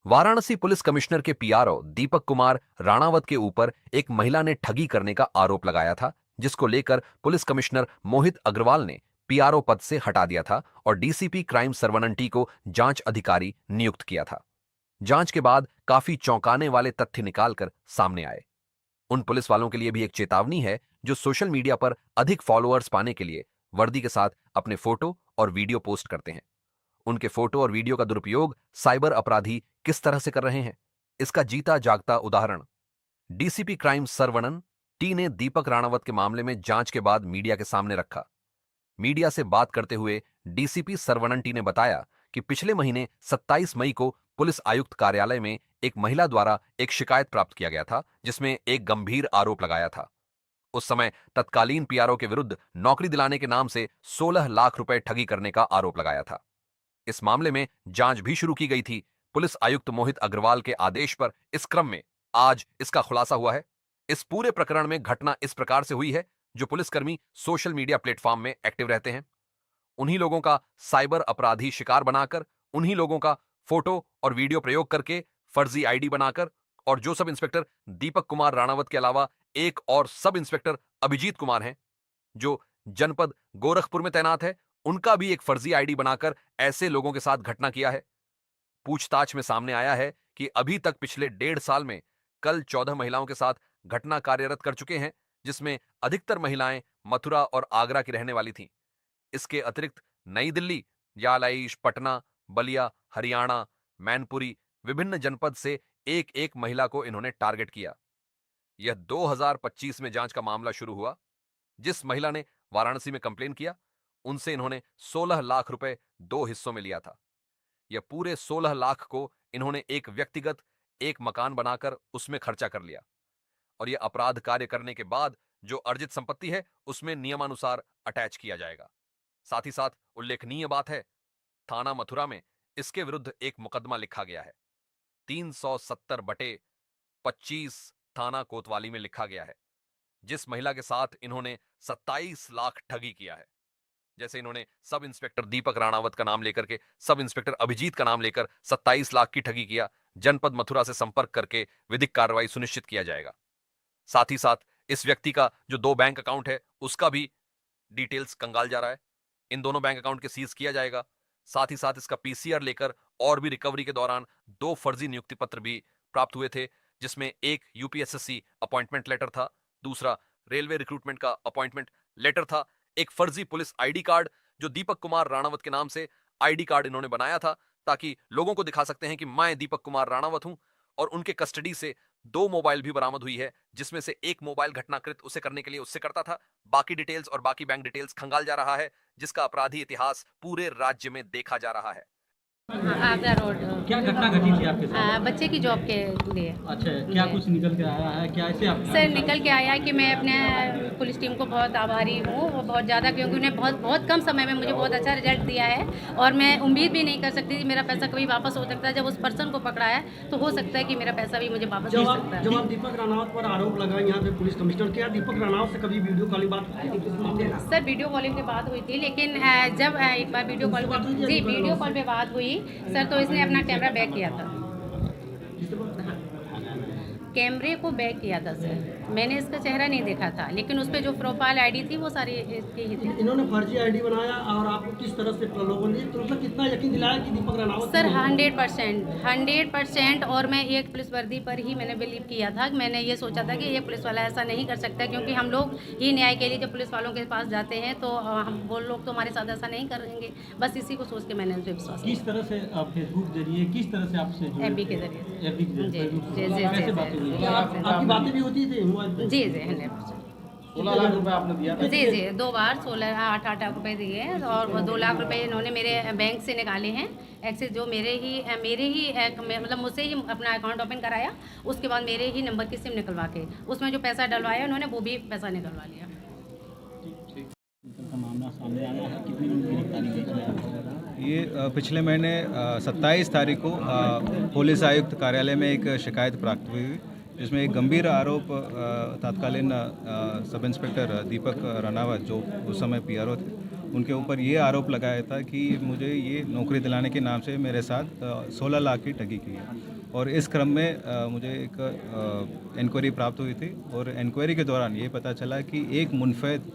Varanasi police commissioner के PRO Deepak Kumar Ranawat के ऊपर एक महिला ने ठगी करने का आरोप लगाया था, जिसको लेकर पुलिस कमिश्नर मोहित अग्रवाल ने पीआरओ पद से हटा दिया था और डीसीपी क्राइम सरवनन टी को जांच अधिकारी नियुक्त किया था। जांच के बाद काफी चौंकाने वाले तथ्य निकालकर सामने आए। उन पुलिस वालों के लिए भी एक चेतावनी है जो सोशल मीडिया पर अधिक फॉलोअर्स पाने के लिए वर्दी के साथ अपने फोटो और वीडियो पोस्ट करते हैं। उनके फोटो और वीडियो का दुरुपयोग साइबर अपराधी किस तरह से कर रहे हैं, इसका जीता जागता उदाहरण डीसीपी क्राइम सरवनन टी ने दीपक राणावत के मामले में जांच के बाद मीडिया के सामने रखा। मीडिया से बात करते हुए डीसीपी सरवनन टी ने बताया कि पिछले महीने 27 मई को पुलिस आयुक्त कार्यालय में एक महिला द्वारा एक शिकायत प्राप्त किया गया था, जिसमें एक गंभीर आरोप लगाया था। उस समय तत्कालीन पीआरओ के विरुद्ध नौकरी दिलाने के नाम से 16 लाख रुपए ठगी करने का आरोप लगाया था। इस मामले में जांच भी शुरू की गई थी। पुलिस आयुक्त मोहित अग्रवाल के आदेश पर इस क्रम में आज इसका खुलासा हुआ है। इस पूरे प्रकरण में घटना इस प्रकार से हुई है, जो पुलिसकर्मी सोशल मीडिया प्लेटफॉर्म में एक्टिव रहते हैं, उन्हीं लोगों का साइबर अपराधी शिकार बनाकर, उन्हीं लोगों का फोटो और वीडियो प्रयोग करके, फर्जी आईडी बनाकर, और जो सब इंस्पेक्टर दीपक कुमार राणावत के अलावा एक और सब इंस्पेक्टर अभिजीत कुमार हैं, जो जनपद गोरखपुर में तैनात है, उनका भी एक फर्जी आईडी बनाकर ऐसे लोगों के साथ घटना किया है। पूछताछ में सामने आया है कि अभी तक पिछले 1.5 साल में कल 14 महिलाओं के साथ घटना कार्यरत कर चुके हैं, जिसमें अधिकतर महिलाएं मथुरा और आगरा की रहने वाली थीं। इसके अतिरिक्त नई दिल्ली, यालाइश, पटना, बलिया, हरियाणा, मैनपुरी, विभिन्न जनपद से एक एक महिला को इन्होंने टारगेट किया। यह 2025 में जांच का मामला शुरू हुआ। जिस महिला ने वाराणसी में कंप्लेन किया, उनसे इन्होंने 16 लाख रुपए 2 हिस्सों में लिया था। यह पूरे 16 लाख को इन्होंने एक व्यक्तिगत एक मकान बनाकर उसमें खर्चा कर लिया, और यह अपराध कार्य करने के बाद जो अर्जित संपत्ति है उसमें नियमानुसार अटैच किया जाएगा। साथ ही साथ उल्लेखनीय बात है, थाना मथुरा में इसके विरुद्ध एक मुकदमा लिखा गया है। 370/25 थाना कोतवाली में लिखा गया है। जिस महिला के साथ इन्होंने 27 लाख ठगी किया है, जैसे इन्होंने सब इंस्पेक्टर दीपक राणावत का नाम लेकर के सब इंस्पेक्टर अभिजीत का नाम लेकर 27 लाख की ठगी किया, जनपद मथुरा से संपर्क करके विधिक कार्रवाई सुनिश्चित किया जाएगा। साथ ही साथ इस व्यक्ति का जो 2 बैंक अकाउंट है उसका भी डिटेल्स कंगाल जा रहा है। इन दोनों बैंक अकाउंट के सीज किया जाएगा। साथ ही साथ इसका पीसीआर लेकर और भी रिकवरी के दौरान 2 फर्जी नियुक्ति पत्र भी प्राप्त हुए थे, जिसमें एक यूपीएसएससी अपॉइंटमेंट लेटर था, दूसरा रेलवे रिक्रूटमेंट का अपॉइंटमेंट लेटर था, एक फर्जी पुलिस आईडी कार्ड जो दीपक कुमार राणावत के नाम से आईडी कार्ड इन्होंने बनाया था, ताकि लोगों को दिखा सकते हैं कि मैं दीपक कुमार राणावत हूं। और उनके कस्टडी से 2 मोबाइल भी बरामद हुई है, जिसमें से एक मोबाइल घटनाकृत उसे करने के लिए उससे करता था। बाकी डिटेल्स और बाकी बैंक डिटेल्स खंगाल जा रहा है, जिसका अपराधी इतिहास पूरे राज्य में देखा जा रहा है। आगरा रोड। क्या घटना घटी थी आपके साथ? बच्चे की जॉब के लिए। अच्छा, क्या कुछ निकल के आया है? क्या ऐसे आप सर निकल के आया कि मैं अपने पुलिस टीम को बहुत आभारी हूँ, बहुत ज़्यादा, क्योंकि उन्हें बहुत कम समय में मुझे बहुत अच्छा रिजल्ट दिया है, और मैं उम्मीद भी नहीं कर सकती थी मेरा पैसा कभी वापस हो सकता है। जब उस पर्सन को पकड़ा है तो हो सकता है कि मेरा पैसा भी मुझे वापस मिल सकता है। जब आप दीपक राणावत पर आरोप लगाए यहाँ पे पुलिस कमिश्नर, क्या दीपक राणावत से कभी वीडियो कॉलिंग बात हुई थी किस मामले में? सर वीडियो कॉलिंग पे बात हुई थी, लेकिन जब एक बार वीडियो कॉल पे बात हुई सर, तो इसने अपना कैमरा बैक किया था। कैमरे को बैक किया था सर, मैंने इसका चेहरा नहीं देखा था, लेकिन उस पर जो प्रोफाइल आईडी थी वो सारी इसकी ही थी। इन्होंने फर्जी आईडी बनाया और आपको किस तरह से प्रलोभन दिए, तो मतलब कितना यकीन दिलाया कि दीपक राणावत? सर 100%, और मैं एक पुलिस वर्दी पर ही मैंने बिलीव किया था। मैंने ये सोचा था कि ये पुलिस वाला ऐसा नहीं कर सकता, क्योंकि हम लोग ही न्याय के लिए जब पुलिस वालों के पास जाते हैं तो हम वो लोग तो हमारे साथ ऐसा नहीं करेंगे। बस इसी को सोच के मैंने उन पर विश्वास किया। किस तरह से फेसबुक जरिए, किस तरह से आपसे FB के जरिए। FB के जरिए कैसे बातें हुई? आपकी बातें भी होती थी? जी 100%। 16 लाख रुपए आपने दिया था? जी 2 बार 8 रुपए दिए, और वो 2 लाख रुपए इन्होंने मेरे बैंक से निकाले हैं। एक्सिस जो मेरे ही मतलब मुझसे ही अपना अकाउंट ओपन कराया, उसके बाद मेरे ही नंबर की सिम निकलवा के उसमें जो पैसा डलवाया उन्होंने वो भी पैसा निकलवा लिया। मामला सामने आया है, कितनी गिरफ्तारी हुई है? ये पिछले महीने 27 तारीख को पुलिस आयुक्त कार्यालय में एक शिकायत प्राप्त हुई, जिसमें एक गंभीर आरोप तत्कालीन सब इंस्पेक्टर दीपक राणावत, जो उस समय पीआरओ थे, उनके ऊपर ये आरोप लगाया था कि मुझे ये नौकरी दिलाने के नाम से मेरे साथ 16 लाख की ठगी की है। और इस क्रम में मुझे एक इंक्वायरी प्राप्त हुई थी और इंक्वायरी के दौरान ये पता चला कि एक मुनफैद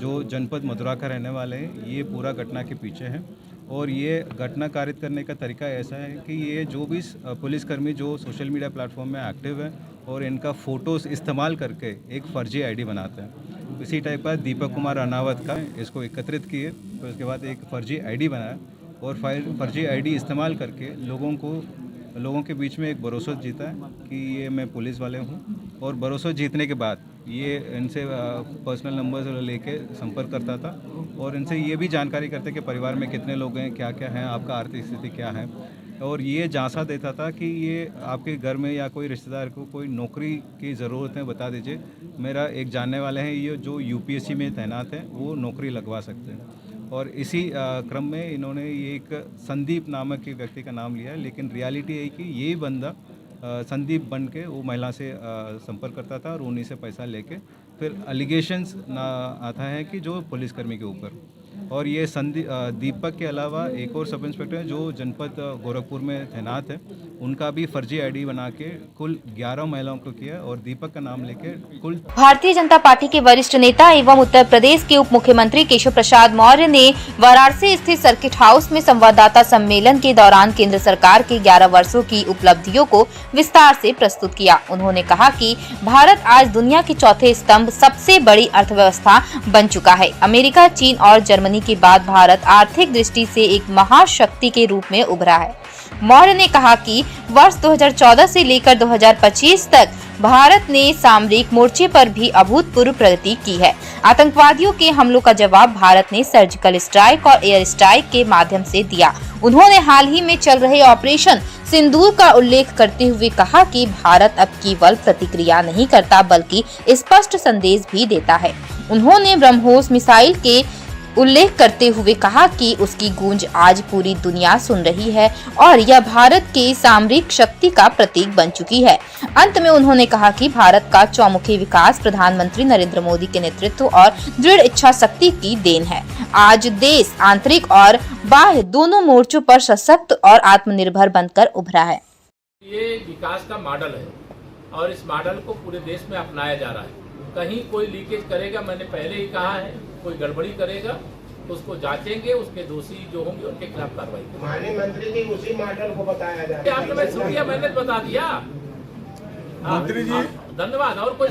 जो जनपद मथुरा का रहने वाले हैं, ये पूरा घटना के पीछे हैं। और ये घटना कारित करने का तरीका ऐसा है कि ये जो भी पुलिसकर्मी जो सोशल मीडिया प्लेटफॉर्म में एक्टिव है और इनका फ़ोटोज़ इस्तेमाल करके एक फ़र्जी आईडी बनाते हैं। इसी टाइप का दीपक कुमार राणावत का इसको एकत्रित किए, फिर उसके बाद एक फ़र्जी आईडी बनाया और फ़र्जी आईडी इस्तेमाल करके लोगों के बीच में एक भरोसा जीता है कि ये मैं पुलिस वाले हूँ। और भरोसा जीतने के बाद ये इनसे पर्सनल नंबर लेके संपर्क करता था और इनसे ये भी जानकारी करते कि परिवार में कितने लोग हैं, क्या क्या हैं, आपका आर्थिक स्थिति क्या है। और ये झांसा देता था कि ये आपके घर में या कोई रिश्तेदार को कोई नौकरी की ज़रूरत है, बता दीजिए, मेरा एक जानने वाले हैं ये जो यूपीएससी में तैनात हैं, वो नौकरी लगवा सकते हैं। और इसी क्रम में इन्होंने ये एक संदीप नामक के व्यक्ति का नाम लिया है, लेकिन रियलिटी है कि ये बंदा संदीप बन के वो महिला से संपर्क करता था और उन्हीं से पैसा लेके फिर एलिगेशंस आता है कि जो पुलिसकर्मी के ऊपर। और ये दीपक के अलावा एक और सब इंस्पेक्टर जो जनपद गोरखपुर में तैनात है, उनका भी फर्जी आईडी बना के कुल 11 महिलाओं को किया और दीपक का नाम लेके कुल। भारतीय जनता पार्टी के वरिष्ठ नेता एवं उत्तर प्रदेश के उप मुख्यमंत्री केशव प्रसाद मौर्य ने वाराणसी स्थित सर्किट हाउस में संवाददाता सम्मेलन के दौरान केंद्र सरकार के 11 वर्षों की उपलब्धियों को विस्तार से प्रस्तुत किया। उन्होंने कहा कि भारत आज दुनिया के चौथे स्तंभ सबसे बड़ी अर्थव्यवस्था बन चुका है। अमेरिका, चीन और जर्मनी के बाद भारत आर्थिक दृष्टि से एक महाशक्ति के रूप में उभरा है। मौर्य ने कहा कि वर्ष 2014 से लेकर 2025 तक भारत ने सामरिक मोर्चे पर भी अभूतपूर्व प्रगति की है। आतंकवादियों के हमलों का जवाब भारत ने सर्जिकल स्ट्राइक और एयर स्ट्राइक के माध्यम से दिया। उन्होंने हाल ही में चल रहे ऑपरेशन सिंदूर का उल्लेख करते हुए कहा कि भारत अब केवल प्रतिक्रिया नहीं करता बल्कि स्पष्ट संदेश भी देता है। उन्होंने ब्रह्मोस मिसाइल के उल्लेख करते हुए कहा कि उसकी गूंज आज पूरी दुनिया सुन रही है और यह भारत के सामरिक शक्ति का प्रतीक बन चुकी है। अंत में उन्होंने कहा कि भारत का चौमुखी विकास प्रधानमंत्री नरेंद्र मोदी के नेतृत्व और दृढ़ इच्छा शक्ति की देन है। आज देश आंतरिक और बाह्य दोनों मोर्चों पर सशक्त और आत्मनिर्भर बनकर उभरा है। ये विकास का मॉडल है और इस मॉडल को पूरे देश में अपनाया जा रहा है। कहीं कोई लीकेज करेगा, मैंने पहले ही कहा है, कोई गड़बड़ी करेगा तो उसको जांचेंगे, उसके दोषी जो होंगे उनके खिलाफ कार्रवाई करेंगे। माननीय मंत्री जी उसी मॉडल को बताया जा रहा है। आपने मैं सुन लिया, मैंने बता दिया। मंत्री जी धन्यवाद। और कोई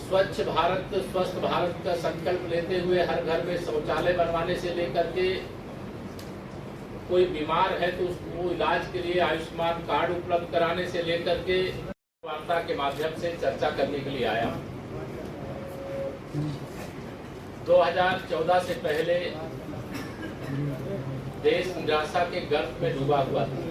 स्वच्छ भारत स्वस्थ भारत का संकल्प लेते हुए हर घर में शौचालय बनवाने से लेकर के कोई बीमार है तो उसको इलाज के लिए आयुष्मान कार्ड उपलब्ध कराने से लेकर के वार्ता के माध्यम से चर्चा करने के लिए आया। 2014 से पहले देश निराशा के गर्त में डूबा हुआ था।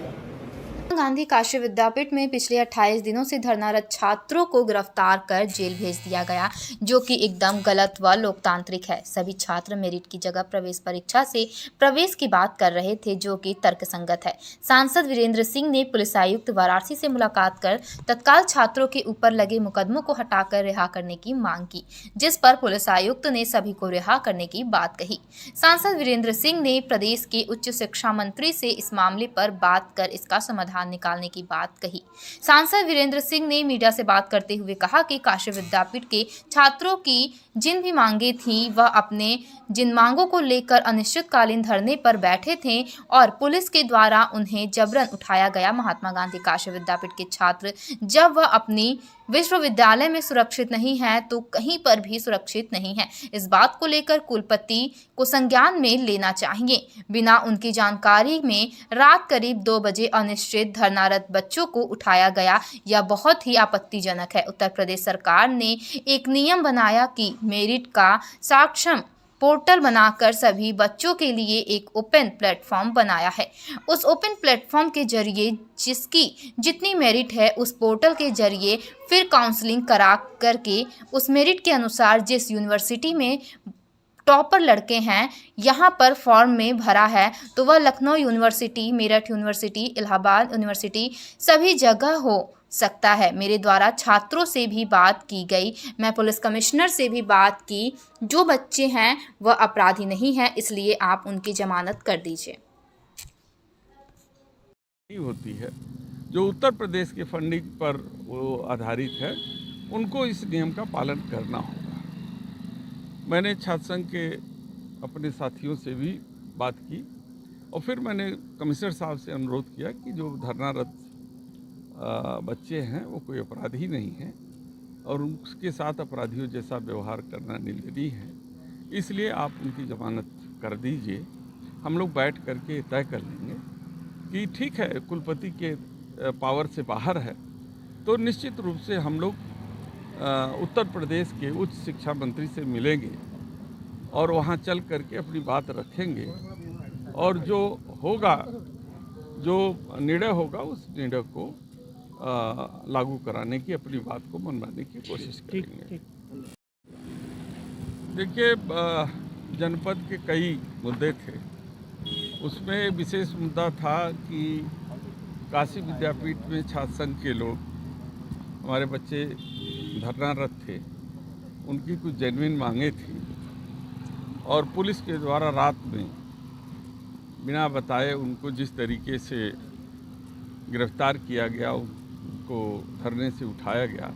गांधी काशी विद्यापीठ में पिछले 28 दिनों से धरनारत छात्रों को गिरफ्तार कर जेल भेज दिया गया, जो कि एकदम गलत व लोकतांत्रिक है। सभी छात्र मेरिट की जगह प्रवेश परीक्षा से प्रवेश की बात कर रहे थे, जो कि तर्कसंगत है। सांसद वीरेंद्र सिंह ने पुलिस आयुक्त वाराणसी से मुलाकात कर तत्काल छात्रों के ऊपर लगे मुकदमों को हटाकर रिहा करने की मांग की, जिस पर पुलिस आयुक्त ने सभी को रिहा करने की बात कही। सांसद वीरेंद्र सिंह ने प्रदेश के उच्च शिक्षा मंत्री से इस मामले पर बात कर इसका समाधान निकालने की बात कही। सांसद वीरेंद्र सिंह ने मीडिया से बात करते हुए कहा कि काशी विद्यापीठ के छात्रों की जिन भी मांगे थी वह अपने जिन मांगों को लेकर अनिश्चितकालीन धरने पर बैठे थे और पुलिस के द्वारा उन्हें जबरन उठाया गया। महात्मा गांधी काशी विद्यापीठ के छात्र जब वह अपनी विश्वविद्यालय में सुरक्षित नहीं है तो कहीं पर भी सुरक्षित नहीं है। इस बात को लेकर कुलपति को संज्ञान में लेना चाहिए। बिना उनकी जानकारी में रात करीब 2 बजे अनिश्चित धरनारत बच्चों को उठाया गया, यह बहुत ही आपत्तिजनक है। उत्तर प्रदेश सरकार ने एक नियम बनाया कि मेरिट का सक्षम पोर्टल बनाकर सभी बच्चों के लिए एक ओपन प्लेटफॉर्म बनाया है। उस ओपन प्लेटफॉर्म के जरिए जिसकी जितनी मेरिट है उस पोर्टल के जरिए फिर काउंसलिंग करा करके उस मेरिट के अनुसार जिस यूनिवर्सिटी में टॉपर लड़के हैं यहाँ पर फॉर्म में भरा है तो वह Lucknow university, Meerut university, Allahabad university सभी जगह हो सकता है। मेरे द्वारा छात्रों से भी बात की गई, मैं पुलिस कमिश्नर से भी बात की, जो बच्चे हैं वह अपराधी नहीं हैं, इसलिए आप उनकी जमानत कर दीजिए। नहीं होती है, जो उत्तर प्रदेश के फंडिंग पर वो आधारित है, उनको इस नियम का पालन करना होगा। मैंने छात्र संघ के अपने साथियों से भी बात की और फिर मैंने कमिश्नर साहब से अनुरोध किया कि जो धरनारत बच्चे हैं वो कोई अपराधी नहीं हैं और उसके साथ अपराधियों जैसा व्यवहार करना निंदनीय है, इसलिए आप उनकी जमानत कर दीजिए। हम लोग बैठ करके तय कर लेंगे कि ठीक है, कुलपति के पावर से बाहर है, तो निश्चित रूप से हम लोग उत्तर प्रदेश के उच्च शिक्षा मंत्री से मिलेंगे और वहाँ चल करके अपनी बात रखेंगे और जो होगा, जो निर्णय होगा, उस निर्णय को लागू कराने की, अपनी बात को मनवाने की कोशिश करेंगे। देखिए, जनपद के कई मुद्दे थे, उसमें विशेष मुद्दा था कि काशी विद्यापीठ में छात्र संघ के लोग, हमारे बच्चे धरनारत थे, उनकी कुछ जेन्युइन मांगे थी और पुलिस के द्वारा रात में बिना बताए उनको जिस तरीके से गिरफ्तार किया गया, उनको धरने से उठाया गया,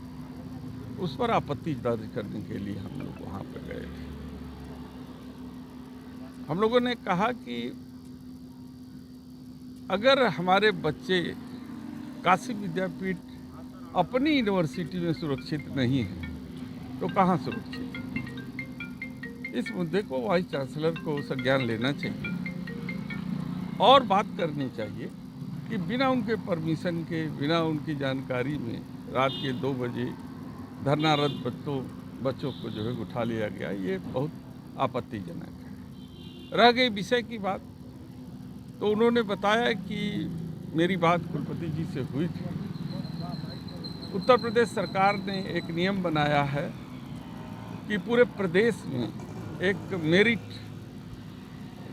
उस पर आपत्ति दर्ज करने के लिए हम लोग वहाँ पर गए थे। हम लोगों ने कहा कि अगर हमारे बच्चे काशी विद्यापीठ अपनी यूनिवर्सिटी में सुरक्षित नहीं है तो कहाँ सुरक्षित है? इस मुद्दे को वाइस चांसलर को संज्ञान लेना चाहिए और बात करनी चाहिए कि बिना उनके परमिशन के, बिना उनकी जानकारी में रात के 2 बजे धरनारत बच्चों को जो है उठा लिया गया, ये बहुत आपत्तिजनक है। रह गई विषय की बात, तो उन्होंने बताया कि मेरी बात कुलपति जी से हुई थी। उत्तर प्रदेश सरकार ने एक नियम बनाया है कि पूरे प्रदेश में एक मेरिट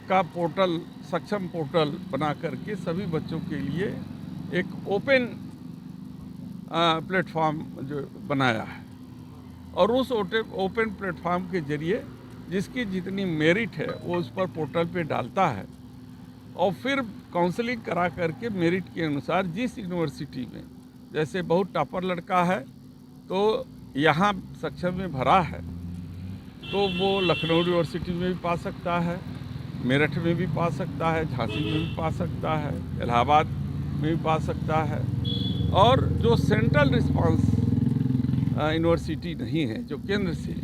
का पोर्टल, सक्षम पोर्टल बना करके सभी बच्चों के लिए एक ओपन प्लेटफॉर्म जो बनाया है और उस ओपन प्लेटफॉर्म के जरिए जिसकी जितनी मेरिट है वो उस पर पोर्टल पे डालता है और फिर काउंसलिंग करा करके मेरिट के अनुसार जिस यूनिवर्सिटी में, जैसे बहुत टॉपर लड़का है तो यहाँ सक्षम में भरा है तो वो लखनऊ यूनिवर्सिटी में भी पा सकता है, मेरठ में भी पा सकता है, झांसी में भी पा सकता है, इलाहाबाद में भी पा सकता है। और जो सेंट्रल रिस्पांस यूनिवर्सिटी नहीं है, जो केंद्र से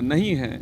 नहीं है,